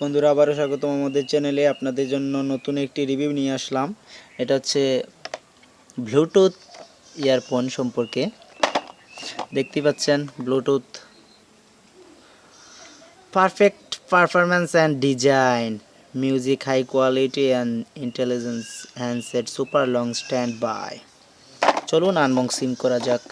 বন্ধুরা আবারও স্বাগতম আমাদের চ্যানেলে। আপনাদের জন্য নতুন একটি রিভিউ নিয়ে আসলাম। এটা হচ্ছে ব্লুটুথ ইয়ারফোন সম্পর্কে। দেখতে পাচ্ছেন bluetooth perfect performance and design, music high quality and intelligence handset super long standby. চলুন আনবক্সিং করা যাক।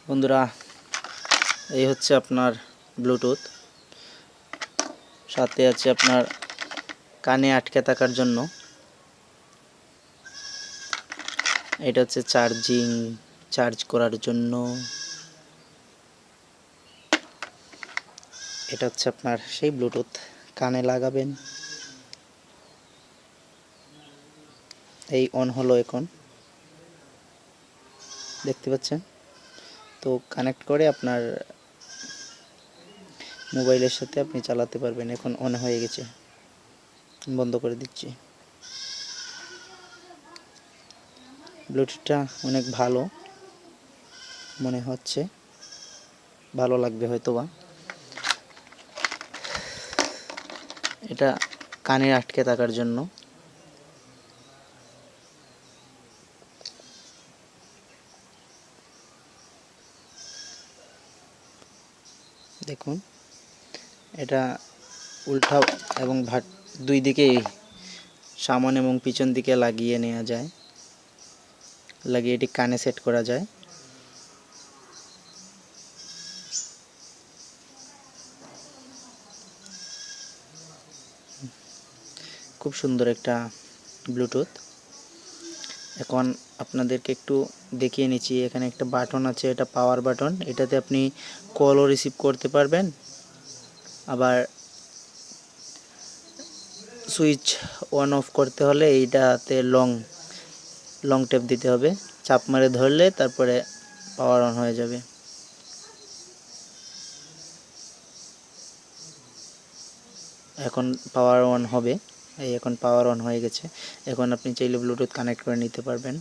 বন্ধুরা, এই হচ্ছে আপনার ব্লুটুথ, সাথে আছে আপনার কানে আটকে থাকার জন্য। এটা হচ্ছে চার্জ করার জন্য। এটা হচ্ছে আপনার সেই ব্লুটুথ, কানে লাগাবেন। এই অন হলো, এখন দেখতে পাচ্ছেন। তো কানেক্ট করে আপনার মোবাইলের সাথে আপনি চালাতে পারবেন। এখন অন হয়ে গেছে, বন্ধ করে দিচ্ছি। ব্লুটুথটা অনেক ভালো মনে হচ্ছে, ভালো লাগবে হয়তোবা। এটা কানে আটকে থাকার জন্য। দেখুন, এটা উল্টা এবং দুই দিকেই, সামনে এবং পিছন দিকে লাগিয়ে নেওয়া যায়, লাগিয়ে এটি কানে সেট করা যায়। খুব সুন্দর একটা ব্লুটুথ। এখন আপনাদেরকে একটু দেখিয়ে নিচ্ছি। এখানে একটা বাটন আছে, এটা পাওয়ার বাটন। এটাতে আপনি কলও রিসিভ করতে পারবেন, আবার সুইচ অন অফ করতে হলে এইটাতে লং টেপ দিতে হবে। চাপ মারে ধরলে তারপরে পাওয়ার অন হয়ে যাবে। এখন পাওয়ার অন হবে। এখন পাওয়ার অন হয়ে গেছে। এখন আপনি চাইলে ব্লুটুথ কানেক্ট করে নিতে পারবেন।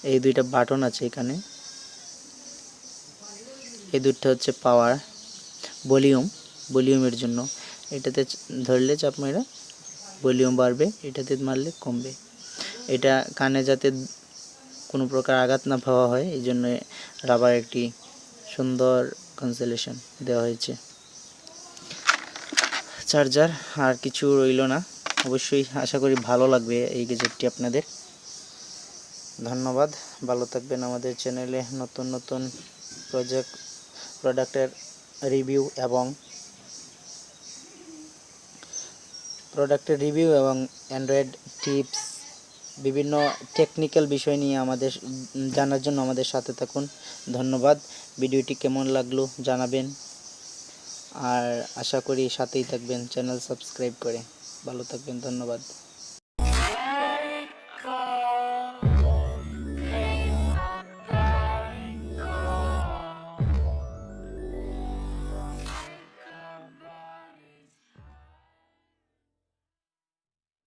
এই দুইটা বাটন আছে এখানে। এই দুটো হচ্ছে পাওয়ার, ভলিউমের জন্য। এটাতে ধরলে চাপ মেরে ভলিউম বাড়বে, এটাতে মারলে কমবে। এটা কানে যাতে কোনো প্রকার আঘাত না পাওয়া হয়, এই জন্য রাবার একটি সুন্দর কনসোলেশন দেওয়া হয়েছে। চার্জার আর কিছু রইল না। অবশ্যই আশা করি ভালো লাগবে এই গ্যাজেটটি আপনাদের। ধন্যবাদ, ভালো থাকবেন। আমাদের চ্যানেলে নতুন নতুন প্রোডাক্টের রিভিউ এবং অ্যান্ড্রয়েড টিপস, বিভিন্ন টেকনিক্যাল বিষয় নিয়ে জানার জন্য আমাদের সাথে থাকুন। ধন্যবাদ। ভিডিওটি কেমন লাগলো জানাবেন, আর আশা করি সাথেই থাকবেন চ্যানেল সাবস্ক্রাইব করে। ভালো থাকবেন, ধন্যবাদ।